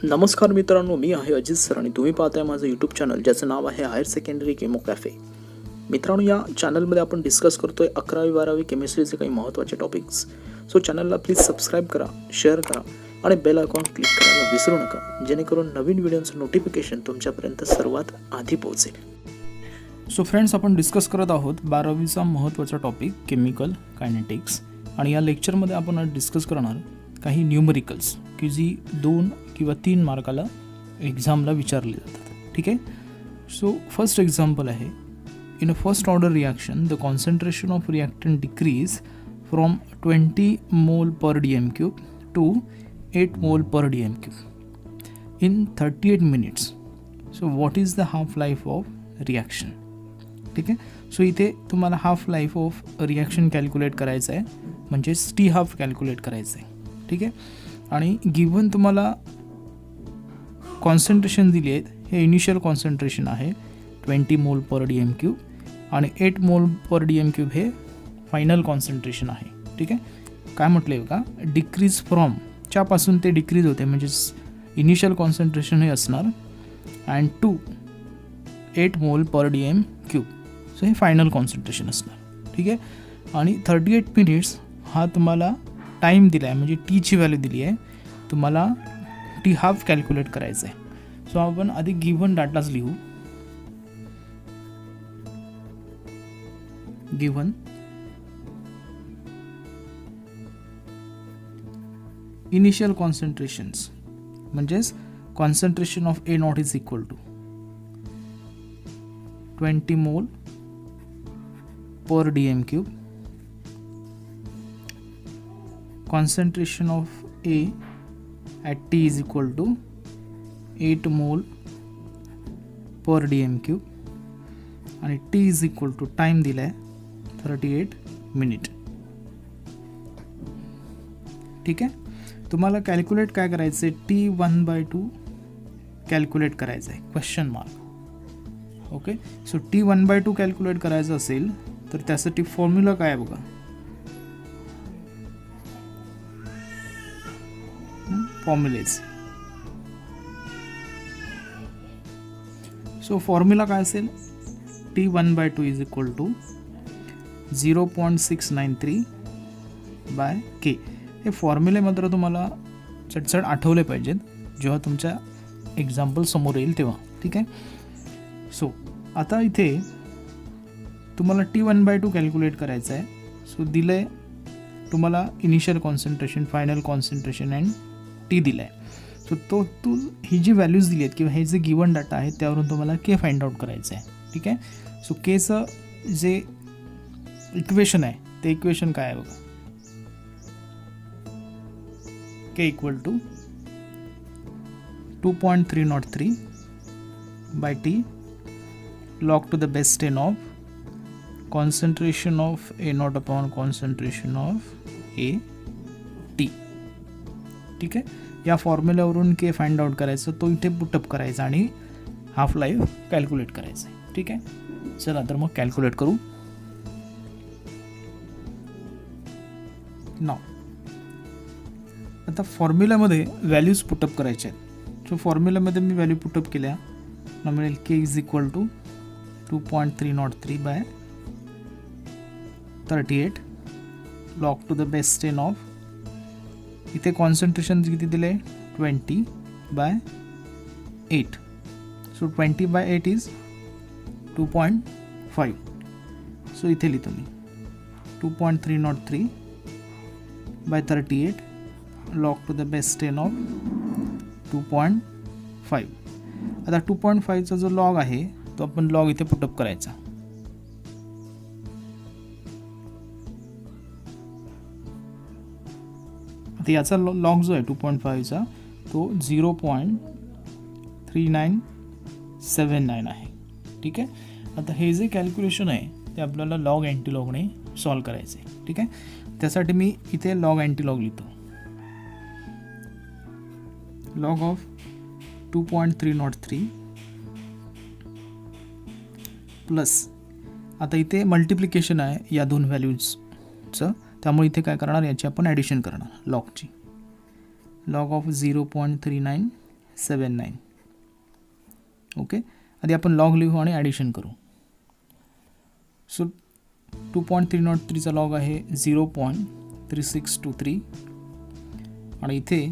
नमस्कार मित्रांनो, मी आहे अजित सर आणि तुम्ही पाहताय माझं यूट्यूब चॅनल ज्याचं नाव आहे हायर सेकंडरी केमो कॅफे. मित्रांनो, या चॅनलमध्ये आपण डिस्कस करतोय 11वी-12वी केमिस्ट्रीचे काही महत्त्वाचे टॉपिक्स. सो चॅनलला प्लीज सबस्क्राईब करा, शेअर करा आणि बेल आयकॉन क्लिक करायला विसरू नका, जेणेकरून नवीन व्हिडिओचं नोटिफिकेशन तुमच्यापर्यंत सर्वात आधी पोहोचेल. सो फ्रेंड्स, आपण डिस्कस करत आहोत 12वीचा महत्त्वाचा टॉपिक केमिकल कायनेटिक्स. आणि या लेक्चरमध्ये आपण आज डिस्कस करणार काही न्यूमरिकल्स की जी 2 किंवा 3 मार्काला एक्झामला विचारली जातात. ठीक आहे. सो फर्स्ट एक्झाम्पल आहे, in a first order reaction the concentration of reactant decrease from 20 mole per dm³ to 8 मोल पर dm³ in 38 minutes. So what is the half life of reaction. ठीक आहे. सो इथे तुम्हाला half life of reaction calculate करायचं आहे, म्हणजेच T half calculate करायचं आहे. ठीक आहे. आणि गिव्हन तुम्हाला कॉन्सन्ट्रेशन दिली आहेत, हे इनिशियल कॉन्सन्ट्रेशन आहे 20 मोल पर dm³ आणि 8 मोल पर dm³ हे फायनल कॉन्सन्ट्रेशन आहे. ठीक आहे. काय म्हटलं आहे का, डिक्रीज फ्रॉम च्यापासून ते डिक्रीज होते, म्हणजेच इनिशियल कॉन्सन्ट्रेशन हे असणार अँड टू 8 मोल पर dm³. सो हे फायनल कॉन्सन्ट्रेशन असणार. ठीक आहे. आणि 38 मिनिट्स हा तुम्हाला टाईम दिला आहे, म्हणजे टीची व्हॅल्यू दिली आहे, तुम्हाला टी हाफ कॅल्क्युलेट करायचं आहे. सो आपण आधी गिव्हन डाटाच लिहू. गिव्हन इनिशियल कॉन्सन्ट्रेशन्स, म्हणजेच concentration of A0 is equal to 20 mole per dm³. Concentration of A at T is equal to 8 mole per dm³ आणि T is equal to time दिला आहे 38 मिनिट. ठीक आहे. तुम्हाला कॅल्क्युलेट काय करायचं आहे, T1/2 कॅल्क्युलेट करायचं आहे, question mark. Okay. So T1/2 calculate करायचं असेल तर त्यासाठी फॉर्म्युला काय आहे बघा. फॉर्म्युलेज. सो फॉर्म्युला काय असेल, T1/2 is equal to 0.693/K. हे फॉर्म्युले मात्र तुम्हाला चटचट आठवले पाहिजेत जेव्हा तुमच्या एक्झाम्पल समोर येईल तेव्हा. ठीक आहे. सो आता इथे तुम्हाला T1/2 कॅल्क्युलेट करायचं आहे. सो दिलं आहे तुम्हाला initial concentration, final concentration and T दिला आहे. सो तो ही जी व्हॅल्यूज दिली आहेत किंवा हे जे गिवन डाटा आहे त्यावरून तुम्हाला के फाइंड आउट करायचं आहे. ठीक आहे. सो केचं जे इक्वेशन आहे ते इक्वेशन काय आहे बघा, K equal to 2.303/T log to the base 10 of concentration of A0 upon concentration of AT. ठीक आहे. या फॉर्म्युल्यावरून के फाइंड आउट करायचं, तो इथे पुटअप करायचा आणि हाफ लाईफ कॅल्क्युलेट करायचं आहे. ठीक आहे. चला तर मग कॅल्क्युलेट करू. नाव आता फॉर्म्युल्यामध्ये व्हॅल्यूज पुटअप करायच्या आहेत. सो फॉर्म्युल्यामध्ये मी व्हॅल्यू पुटअप केल्या, मला मिळेल K is equal to 2.303/38 log to the base 10 of, इथे कॉन्सन्ट्रेशन किती दिले 20/8. So 20/8 is 2.5. सो इथे लिहितो मी 2.303/38 log to the base 10 of 2.5. आता 2.5चा जो लॉग आहे तो आपण लॉग इथे पुटअप करायचा. आता याचा लॉग जो आहे 2.5चा तो 0.3979 आहे. ठीक आहे. आता हे जे कॅल्क्युलेशन आहे ते आपल्याला लॉग अँटीलॉगने सॉल्व करायचं आहे. ठीक आहे. त्यासाठी मी इथे लॉग अँटीलॉग लिहितो. लॉग ऑफ 2.303 प्लस, आता इथे मल्टिप्लिकेशन आहे या दोन व्हॅल्यूजचं, त्यामुळे इथे काय करणार, याची आपण ॲडिशन करणार लॉगची. log of 0.39 579. ओके, आधी आपण लॉग लिहू आणि ॲडिशन करू. सो 2.303चा लॉग आहे 0.3623 आणि इथे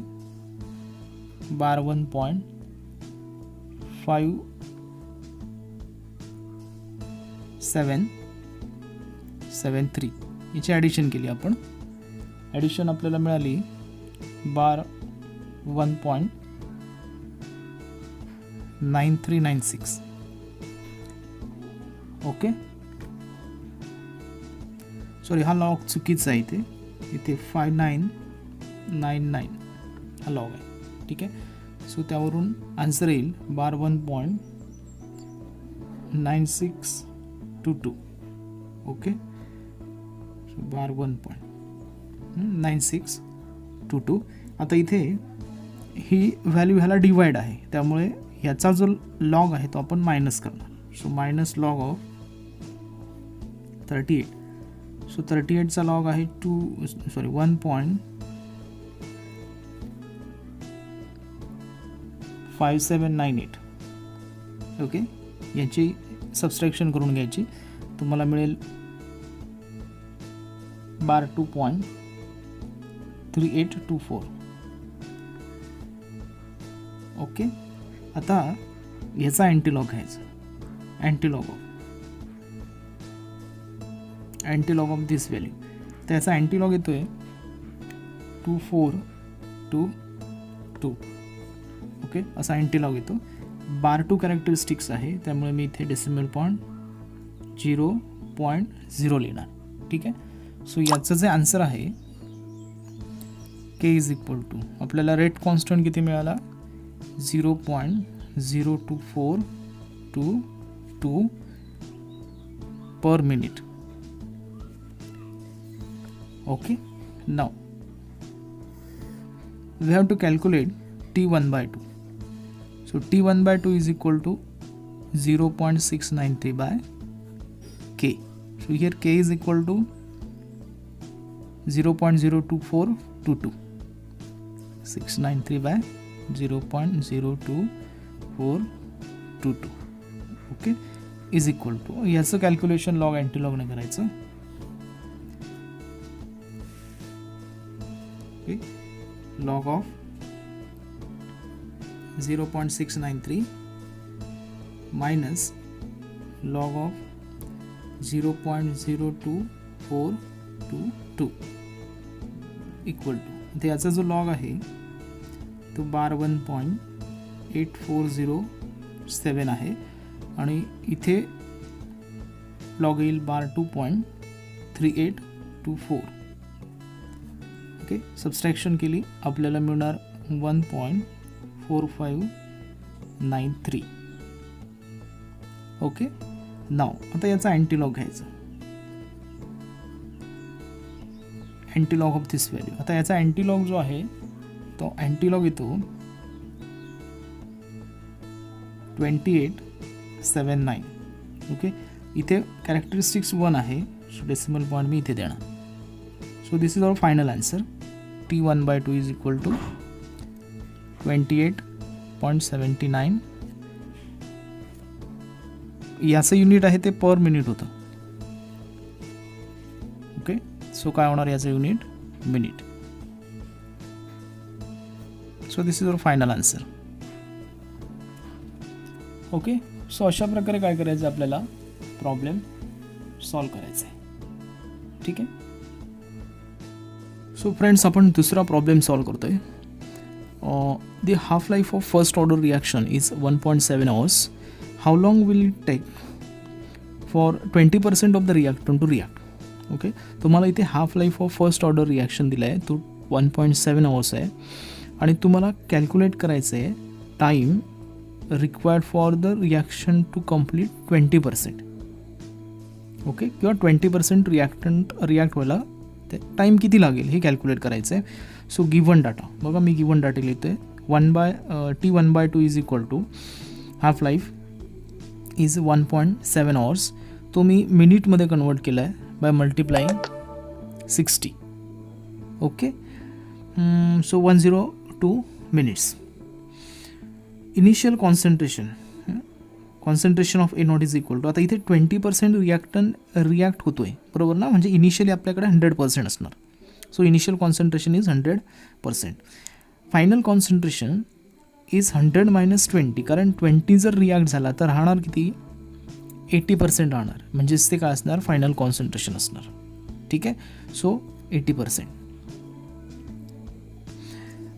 बार 1.5773 याची ॲडिशन केली आपण. ॲडिशन आपल्याला मिळाली बार 1.9396. ओके, सॉरी हा लॉग चुकीचा आहे. इथे 5999 हा लॉग आहे. ठीक आहे, सो त्यावरून आन्सर येईल बार 1.9622. ओके, सो बार 1.9622. आता इथे ही व्हॅल्यू ह्याला डिवाइड आहे, त्यामुळे ह्याचा जो लॉग आहे तो आपण मायनस करणार. So minus log of 38. So 38चा लॉग आहे 1.5798. ओके, याची सबस्ट्रॅक्शन करून घ्यायची. तुम्हाला मिळेल बार 2.3824. ओके, आता ह्याचा अँटीलॉग घ्यायचा. अँटीलॉग ऑफ दिस व्हॅल्यू. त्याचा अँटीलॉग येतोय 2422. ओके, असा अँटीलॉग येतो. बार 2 कॅरेक्टरिस्टिक्स आहे, त्यामुळे मी इथे डेसिमल पॉईंट 0.0 लिहिणार. ठीक आहे, सो याचं जे आन्सर आहे के इज इक्वल टू, आपल्याला रेट कॉन्स्टंट किती मिळाला 0.02422 per minute. Okay, now we have to calculate T1/2. So T1/2 is equal to 0.693 by K. So here K is equal to 0.02422. 693 by 0.02422. Okay, is equal to, याचं calculation log अँटीलॉगने करायचं. Okay, log of 0.693 minus log of 0.02422 equal to, तर याचा जो log आहे तो बार 1.8407 आहे आणि इथे लॉग येईल बार 2.3824. ओके, सबस्ट्रॅक्शन केली आपल्याला मिळणार 1.4593. ओके, नाव आता याचा अँटीलॉग घ्यायचा. अँटीलॉग ऑफ दिस व्हॅल्यू. आता याचा अँटीलॉग जो आहे तो अँटीलॉग येतो 2879. ओके, इथे कॅरेक्टरिस्टिक्स 1 आहे, सो डेसिमल पॉईंट मी इथे देणार. So this is our final answer. T1/2 is equal to 28.79. याचं युनिट आहे ते पर मिनिट होतं. ओके, सो काय होणार याचं unit minute. So this is our final answer. Okay, so अशा प्रकारे काय करायचं आपल्याला प्रॉब्लेम सॉल्व करायचा आहे. ठीक आहे, सो फ्रेंड्स आपण दुसरा प्रॉब्लेम सॉल्व करतोय. The half life of first order reaction is 1.7 hours. How long will it take for 20% of the reactant to react. Okay, तुम्हाला इथे half life of first order reaction दिला आहे, तो 1.7 hours आहे आणि तुम्हाला कॅल्क्युलेट करायचं आहे time required for the reaction to complete 20%. Okay, किंवा 20% रिॲक्ट व्हायला ते टाईम किती लागेल हे कॅल्क्युलेट करायचं आहे. सो गिवन डाटा बघा, मी गिवन डाटा लिहितो आहे. T1/2 is equal to half life is 1.7 hours. तो मी मिनिटमध्ये कन्वर्ट केला आहे by multiplying 60. Okay, so 102 minutes. Initial concentration of A0 is equal to, आता इथे 20% रिॲक्ट होतो आहे बरोबर ना, म्हणजे इनिशियली आपल्याकडे 100% असणार. So initial concentration is 100%. Final concentration is 100 - 20, कारण 20 जर रिॲक्ट झाला तर राहणार किती, 80% राहणार, म्हणजेच ते काय असणार, फायनल कॉन्सन्ट्रेशन असणार. ठीक आहे. सो 80%.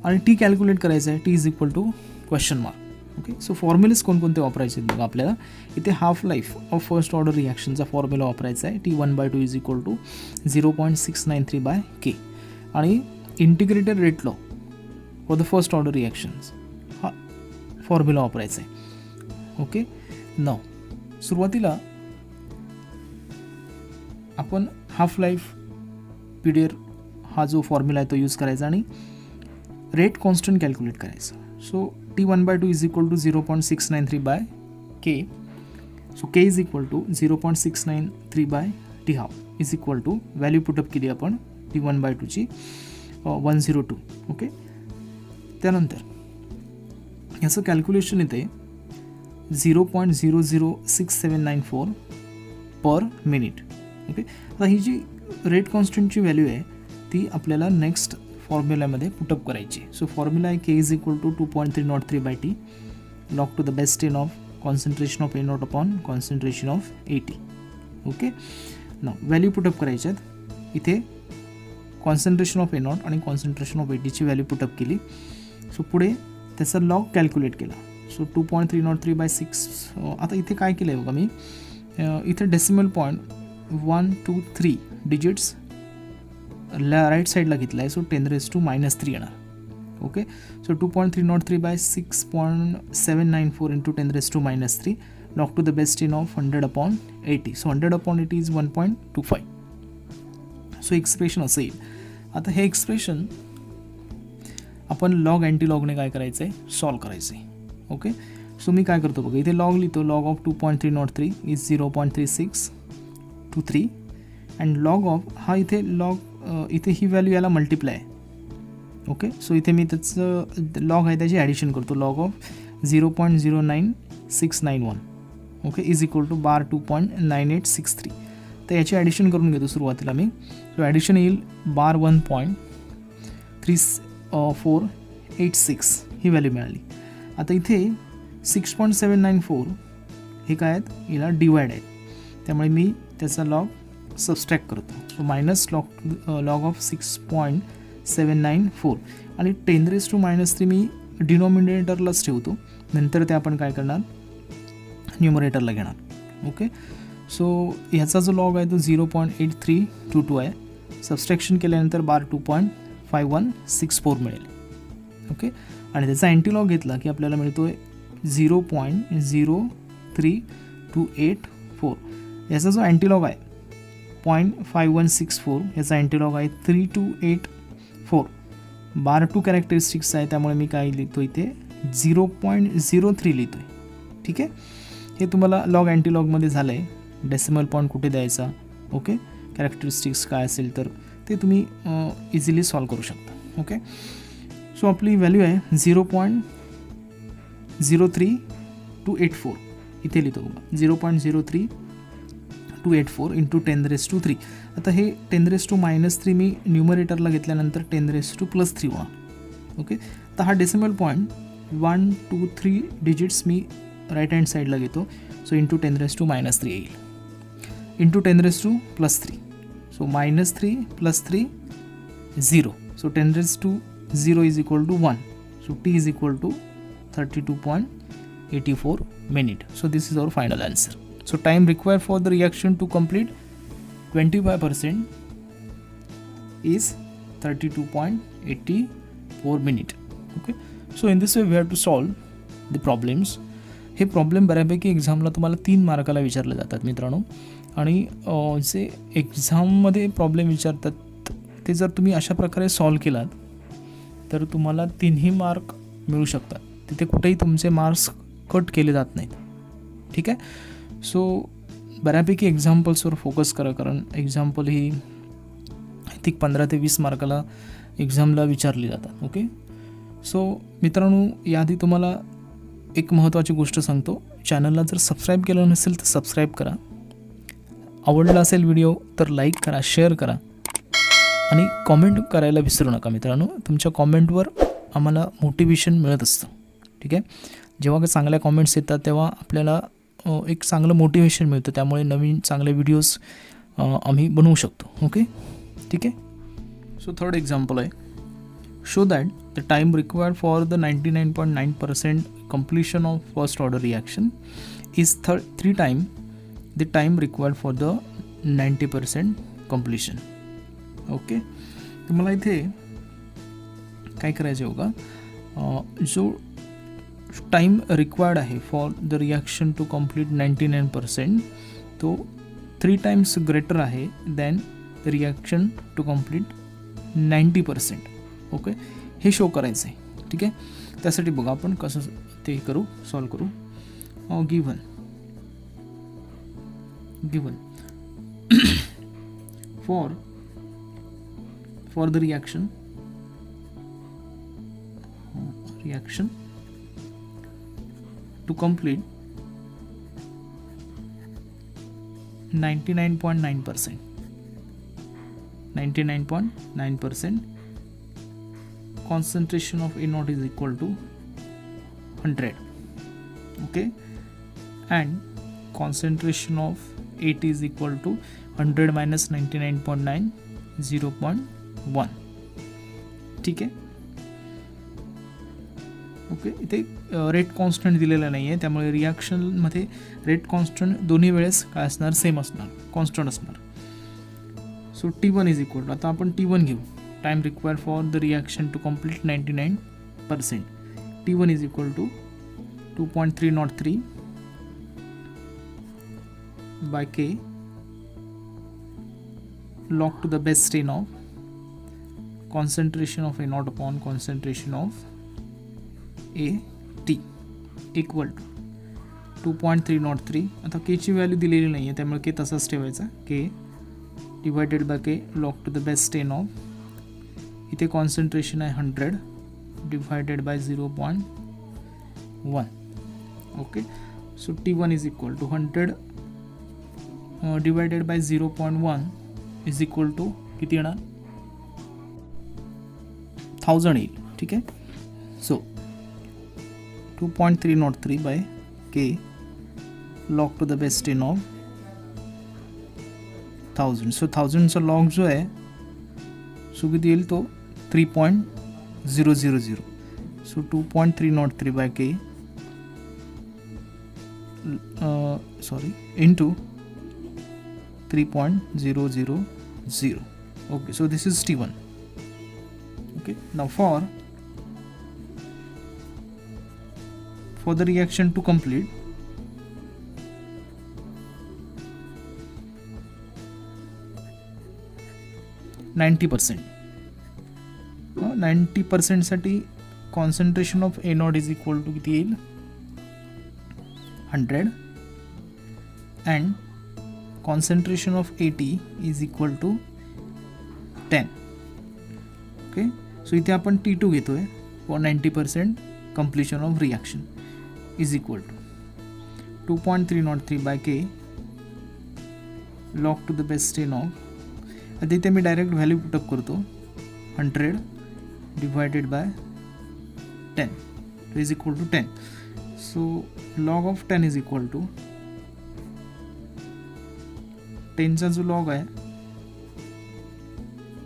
आणि टी कॅल्क्युलेट करायचं आहे, T is equal to question mark. Okay. So formulas कोणकोणते वापरायचे आहेत बघा आपल्याला. इथे half life of first order रिॲक्शनचा फॉर्म्युला वापरायचा आहे, T1/2 is equal to 0.693/K. आणि integrated rate law for the first order रिॲक्शन्स हा फॉर्म्युला वापरायचा आहे. ओके. नाव सुरुवातीला आपण हाफ लाईफ पिरियड हा जो फॉर्म्युला आहे तो यूज करायचा आणि रेट कॉन्स्टंट कॅल्क्युलेट करायचं. So T1/2 is equal to 0.693/K. So K is equal to 0.693/T half is equal to value put up केली आपण T1/2ची 102. ओके. त्यानंतर याचं कॅल्क्युलेशन येते 0.006794 पर मिनिट. ओके. आता ही जी रेट कॉन्स्टंटची व्हॅल्यू आहे ती आपल्याला नेक्स्ट फॉर्म्युल्यामध्ये पुटअप करायची. सो फॉर्म्युला आहे K is equal to 2.303/T log to the base 10 of concentration of A0 upon concentration of AT. Okay. ना व्हॅल्यू पुटअप करायच्यात. इथे कॉन्सन्ट्रेशन ऑफ A0 आणि कॉन्सन्ट्रेशन ऑफ ATची व्हॅल्यू पुटअप केली. So पुढे त्याचा लॉग कॅल्क्युलेट केला. सो 2.303/6. आता इथे काय केलं आहे बघा मी, इथे डेसिमल पॉईंट 1 2 3 डिजिट्स राईट साईडला घेतला आहे. सो 10⁻³ येणार. Okay. So 2.303/6.794 into 10⁻³ log to the base 10 of 100/80. So 100/80 is 1.25. So expression असं येईल. आता हे एक्सप्रेशन आपण लॉग अँटी लॉगने काय करायचं आहे, सॉल्व करायचं आहे. ओके. सो मी काय करतो बघा, इथे लॉग लिहितो. Log of 2.303 is 0.3623 and log of हा इथे लॉग इथे ही व्हॅल्यू याला मल्टिप्लाय आहे. ओके. सो इथे मी त्याचं लॉग आहे त्याची ॲडिशन करतो. Log of 0.09691 okay is equal to bar 2.9863. तर याची ॲडिशन करून घेतो सुरुवातीला मी. सो ॲडिशन येईल बार 1.3486 ही व्हॅल्यू मिळाली. आता इथे 6.794 हे काय आहेत, याला डिवाइड आहेत, त्यामुळे मी त्याचा लॉग सबस्ट्रॅक्ट करतो. सो मायनस लॉग ऑफ 6.794 आणि 10⁻³ मी डिनॉमिनेटरलाच ठेवतो, नंतर ते आपण काय करणार, न्यूमरेटरला घेणार. ओके. सो ह्याचा जो लॉग आहे तो 0.8322 आहे. सबस्ट्रॅक्शन केल्यानंतर बार 2.5164 मिळेल. ओके. आणि त्याचा अँटीलॉग घेतला की आपल्याला मिळतो आहे 0.03284. याचा जो अँटीलॉग आहे 0.5164 याचा अँटीलॉग आहे 3284. बार 2 कॅरेक्टरिस्टिक्स आहे, त्यामुळे मी काय लिहितो इथे 0.03 लिहितो आहे. ठीक आहे. हे तुम्हाला लॉग अँटीलॉगमध्ये झालं आहे. डेसिमल पॉईंट कुठे द्यायचा, ओके, कॅरेक्टरिस्टिक्स काय असेल तर ते तुम्ही इझिली सॉल्व करू शकता. ओके. सो आपली व्हॅल्यू आहे 0.03284 इथे लिहितो बघा, 0.03284 इंटू 10⁻³ आता हे 10⁻³ मी न्यूमरेटरला घेतल्यानंतर 10⁻+3 होणार. ओके. तर हा डेसिमल पॉईंट 1 2 3 डिजिट्स मी राईट हँड साईडला घेतो. सो इंटू 10⁻³ येईल into 10⁻+3. So -3 + 3 0. So 10⁻0 is equal to 1. So T is equal to 32.84 minute. So this is our final answer. So time required for the reaction to complete 25% is 32.84 minute. Okay. So in this way we have to solve the problems. हे problem बऱ्यापैकी एक्झामला तुम्हाला 3 मार्काला विचारले जातात मित्रांनो. आणि जे एक्झाममध्ये problem विचारतात ते जर तुम्ही अशा प्रकारे सॉल्व केलात तर तुम्हाला 3ही मार्क मिळू शकतात. तिथे कुठेही तुमचे मार्क्स कट केले जात नाहीत. ठीक आहे. सो बऱ्यापैकी एक्झाम्पल्सवर फोकस करा, कारण एक्झाम्पल ही आय थिंक 15 ते 20 मार्काला एक्झामला विचारली जातात. ओके. सो मित्रांनो, याआधी तुम्हाला एक महत्त्वाची गोष्ट सांगतो, चॅनलला जर सबस्क्राईब केलं नसेल तर सबस्क्राईब करा. आवडला असेल व्हिडिओ तर लाईक करा, शेअर करा आणि कॉमेंट करायला विसरू नका मित्रांनो. तुमच्या कॉमेंटवर आम्हाला मोटिवेशन मिळत असतं. ठीक आहे, जेव्हा काही चांगल्या कॉमेंट्स येतात तेव्हा आपल्याला एक चांगलं मोटिवेशन मिळतं. त्यामुळे नवीन चांगले व्हिडिओज आम्ही बनवू शकतो. ओके, ठीक आहे. सो थर्ड एक्झाम्पल आहे, show that the time required for the 99.9% completion of first order reaction is 3 times the time required for the 90% completion. Okay, तर मला इथे काय करायचं आहे बघा, जो टाईम रिक्वायर्ड आहे for the reaction to complete 99% तो 3 times ग्रेटर आहे than the reaction to complete 90%. Okay, हे शो करायचं आहे. ठीक आहे, त्यासाठी बघा आपण कसं ते करू, सॉल्व करू. Given for the reaction to complete 99.9%. Concentration of A0 is equal to 100. Okay, and concentration of AT is equal to 100 minus 99.9, 0.1. ठीक आहे. ओके, इथे रेट कॉन्स्टंट दिलेला नाही आहे, त्यामुळे रिॲक्शनमध्ये रेट कॉन्स्टंट दोन्ही वेळेस काय असणार, सेम असणार, कॉन्स्टंट असणार. So T1 is equal to, आता आपण T1 घेऊ, time required for the reaction to complete 99%. T1 is equal to 2.303 by K log to the base 10 of concentration of A0 upon concentration of AT equal to 2.303. आता K ची value दिलेली नाही आहे, त्यामुळे K तसाच ठेवायचा. K divided by K log to the base 10 of, इथे concentration आहे 100 divided by 0.1. Okay, so T1 is equal to 100 divided by 0.1 is equal to किती येणार, 1000 येईल. ठीक आहे, so 2.303 by K log to the base 10 of 1000. So 1000चा log जो आहे सो किती येईल, तो 3.000. So 2.303 by K into 3.000. Okay, so this is T1. Okay, now for the reaction to complete 90%. 90% साठी concentration of A0 is equal to किती येईल, 100 and concentration of AT is equal to 10. Okay, so इथे आपण T2 घेतोय for 90% completion of reaction is equal to 2.303 by K log to the base 10 of, आता इथे मी direct value put up करतो, 100 divided by 10 is equal to 10. So log of 10 is equal to 10चा जो log आहे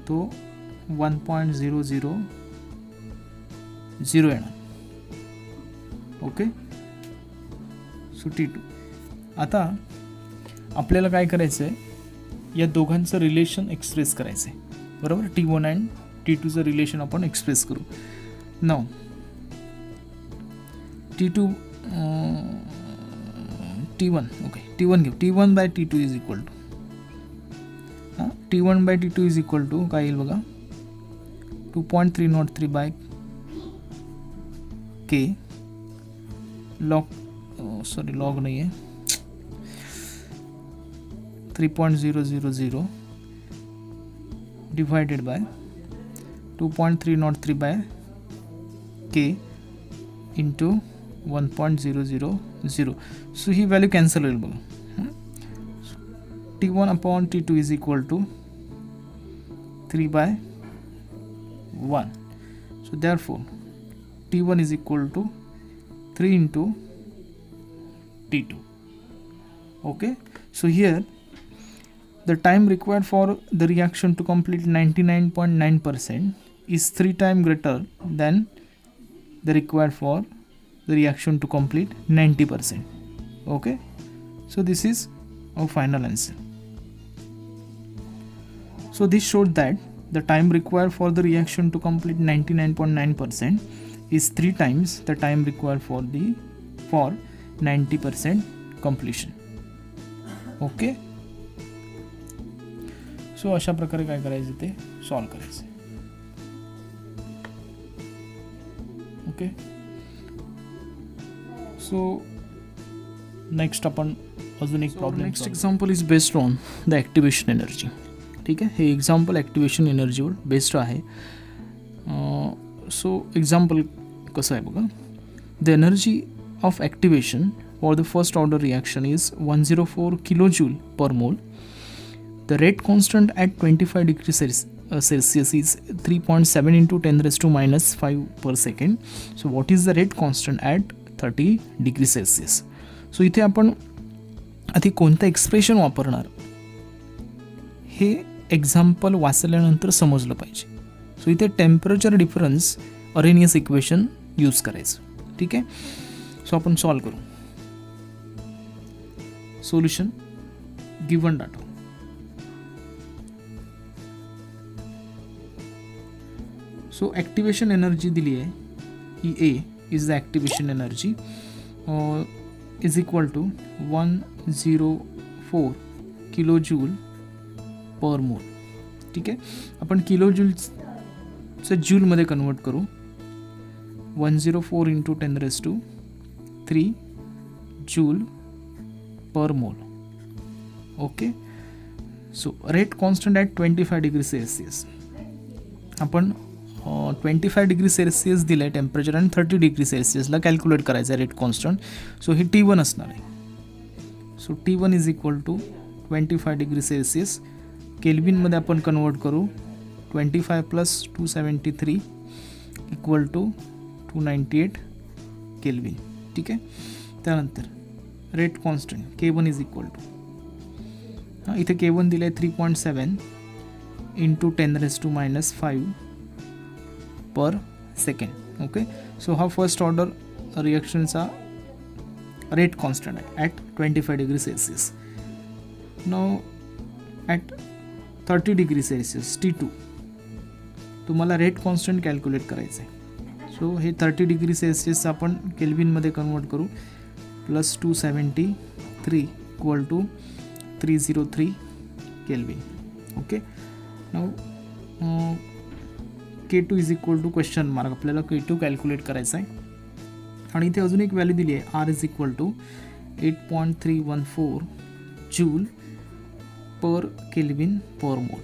तो 1.000 येणार. Okay, so T2. आता आपल्याला काय करायचं आहे, या दोघांचं रिलेशन एक्सप्रेस करायचं आहे, बरोबर. T1 अँड T2चं रिलेशन आपण एक्सप्रेस करू. नाव T1 ओके, T1 घेऊ. T1 by T2 is equal to, T1 by T2 is equal to काय येईल बघा, 2.303 बाय K लॉग लॉग नाही आहे, 3.000 divided by 2.303 by K into 1.000. So ही व्हॅल्यू कॅन्सल होईल बघा. T1 upon T2 is equal to 3/1. So therefore T1 is equal to 3 into T2. Okay, so here the time required for the reaction to complete 99.9% is 3 times greater than the required for the reaction to complete 90%. Okay, so this is our final answer. So this showed that the time required for the reaction to complete 99.9% is 3 times the time required for 90% completion. Okay, so अशा प्रकारे काय करायचं ते solve करायचं. Okay, so next आपण अजून एक problem. Next example is based on the activation energy. ठीक आहे, हे एक्झाम्पल ॲक्टिवेशन एनर्जीवर बेस्ड आहे. सो एक्झाम्पल कसं आहे बघा. The energy of activation for the first order reaction is 104 kilojoule per mole. The rate constant at 25 degrees Celsius is 3.7 into 10 raised to minus 5 per second. So what is the rate constant at 30 degrees Celsius? So इथे आपण आधी कोणतं expression वापरणार हे example वाचल्यानंतर समजलं पाहिजे. So इथे temperature difference Arrhenius equation use करायचं. ठीक आहे, सो आपण सॉल्व करू. Solution given data. So activation energy दिली आहे ही A is the activation energy is equal to 104 kilojoule per mole. ठीक आहे, आपण किलोजूलचं जूलमध्ये कन्वर्ट करू. 104 into 10 raised to 3 joule per mole. Okay, so rate constant at 25 degree Celsius. आपण 25 डिग्री सेल्सिअस दिलं आहे टेम्परेचर आणि 30 डिग्री सेल्सिअसला कॅल्क्युलेट करायचं आहे रेट कॉन्स्टंट. सो हे T1 असणार आहे. So T1 is equal to 25 degree Celsius. केल्विनमध्ये आपण कन्वर्ट करू. 25 प्लस 273 इक्वल टू 298 केल्विन. ठीक आहे, त्यानंतर rate constant K1 is equal to इथे K1 दिलं आहे 3.7 into 10 raised to minus 5 per second. Okay, so हा फर्स्ट ऑर्डर रिएक्शनचा रेट कॉन्स्टंट आहे at 25 degree Celsius. Now at 30 degree Celsius T2 तुम्हाला रेट कॉन्स्टंट कॅल्क्युलेट करायचं आहे. सो हे 30 डिग्री सेल्सिअसचं आपण केल्विनमध्ये कन्वर्ट करू. Plus 273 equal to 303 kelvin. Okay, now K2 is equal to question mark. आपल्याला K2 कॅल्क्युलेट करायचं आहे आणि इथे अजून एक व्हॅल्यू दिली आहे R is equal to 8.314 joule per kelvin per mole.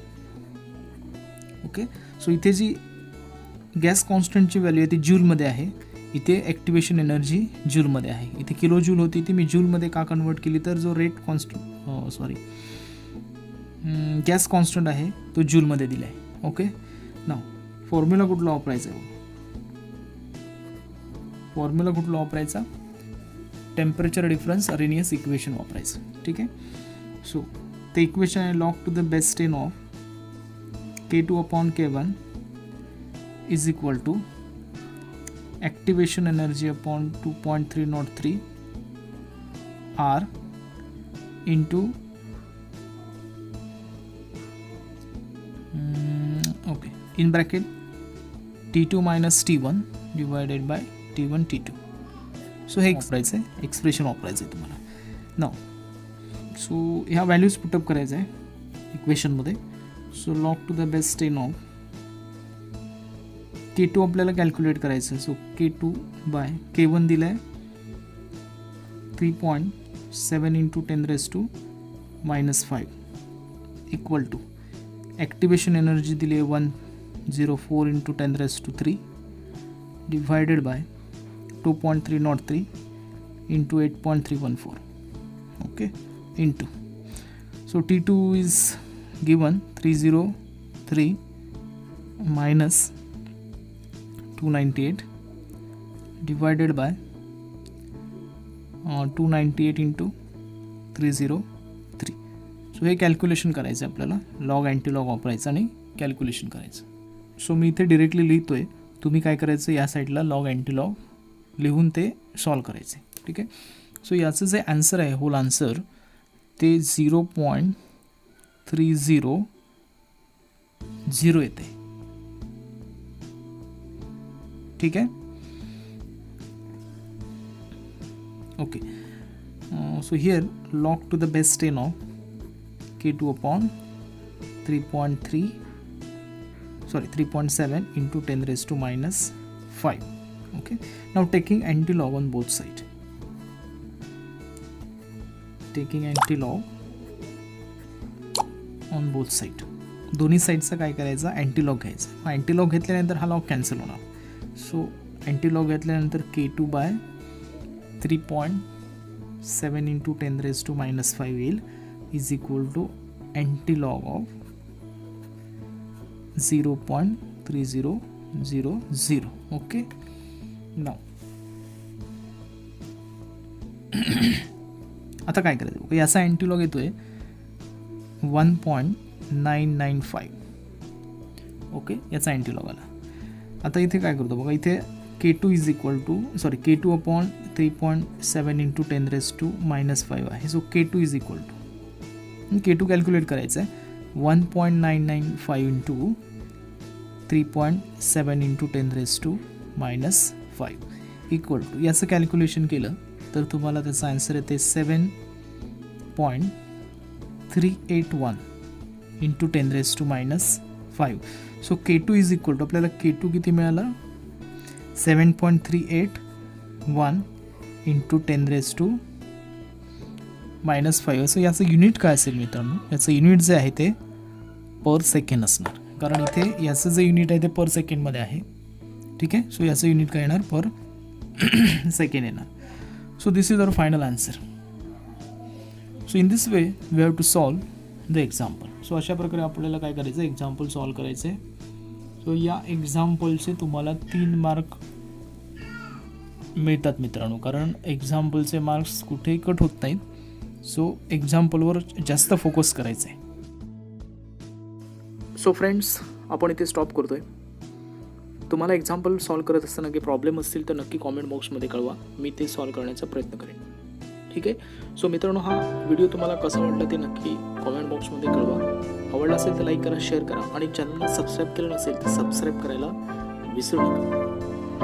Okay, so इथे जी गॅस कॉन्स्टंटची व्हॅल्यू आहे ती जूलमध्ये आहे. इथे ॲक्टिवेशन एनर्जी जूलमध्ये आहे. इथे किलो जूल होती ती मी जूलमध्ये का कन्वर्ट केली तर जो रेट गॅस कॉन्स्टंट आहे तो जूलमध्ये दिला आहे. ओके, नाव फॉर्म्युला कुठला वापरायचा आहे. फॉर्म्युला कुठला वापरायचा टेम्परेचर डिफरन्स अरेनियस इक्वेशन वापरायचं. ठीक आहे, सो ते इक्वेशन आहे log to the base 10 of K2 upon K1 is equal to activation energy upon 2.303 R into okay in bracket T2 minus T1 divided by T1 T2. So हे वापरायचं आहे, expression वापरायचं आहे तुम्हाला. नाव सो ह्या values put up करायचं आहे इक्वेशनमध्ये. So log to the base 10 of K2 आपल्याला कॅल्क्युलेट करायचं आहे. सो K2 बाय K1 दिलं आहे 3.7 into 10 raised to minus 5 equal to activation energy दिली आहे 104 into 10 raised to 3 divided by 2.303 into 8.314. Okay, into. So T2 is given 303 minus 298 divided by 298 into 303. So हे calculation करायचं आहे आपल्याला, लॉग अँटीलॉग वापरायचं आणि कॅल्क्युलेशन करायचं. सो मी इथे डिरेक्टली लिहितो आहे, तुम्ही काय करायचं या साईडला लॉग अँटीलॉग लिहून ते सॉल्व करायचे. ठीक आहे. सो याचं जे आन्सर आहे, होल आन्सर ते 0.300 येते. ठीक आहे. Okay. So here log to the base 10 of K2 upon 3.7 into 10 raised to minus 5. Okay. Now taking antilog on both sides. Taking antilog on both side. दोन्ही साईडचा काय करायचा, अँटीलॉग घ्यायचा. अँटीलॉग घेतल्यानंतर हा लॉग कॅन्सल होणार. सो अँटीलॉग घेतल्यानंतर K2 bye 3.7 into 10 raised to minus 5 येईल is equal to antilog of 0.3000. Okay. Now आता काय करायचं, याचा अँटीलॉग येतोय 1.995. ओके, याचा अँटीलॉग आला. आता इथे काय करतो बघा, इथे K2 is equal to K2 upon 3.7 into 10 raise to minus 5 आहे. So K2 is equal to K2 calculate करायचं आहे 1.995 into 3.7 into 10 raise to minus 5 equal to, याचं कॅल्क्युलेशन केलं तर तुम्हाला त्याचा आन्सर येते 7.381 into 10 raise to minus 5. So K2 is equal to, आपल्याला K2 किती मिळाला, 7.381 इंटू 10 रेज टू मायनस 5. असं याचं युनिट काय असेल मित्रांनो, याचं युनिट जे आहे ते पर सेकंड असणार, कारण इथे याचं जे युनिट आहे ते पर सेकंडमध्ये आहे. ठीक आहे. सो याचं युनिट काय येणार, पर सेकंड येणार. So this is our final answer. So in this way we have to solve the example. सो अशा प्रकारे आपल्याला काय करायचं, एक्झाम्पल सॉल्व करायचं आहे. सो या एक्झाम्पलचे तुम्हाला 3 मार्क मिळतात मित्रांनो, कारण एक्झाम्पलचे मार्क्स कुठेही कट होत नाहीत. सो एक्झाम्पलवर जास्त फोकस करायचं आहे. सो फ्रेंड्स, आपण इथे स्टॉप करतोय. तुम्हाला एक्झाम्पल सॉल्व करत असताना काही प्रॉब्लेम असतील तर नक्की कॉमेंट बॉक्समध्ये कळवा, मी ते सॉल्व करण्याचा प्रयत्न करेन. ठीक आहे. सो मित्रांनो, हा व्हिडिओ तुम्हाला कसा वाटला ते नक्की कॉमेंट बॉक्समध्ये कळवा. आवडला असेल तर लाईक करा, शेअर करा आणि चॅनलला सबस्क्राईब केलं नसेल तर सबस्क्राईब करायला विसरू नका.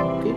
ओके.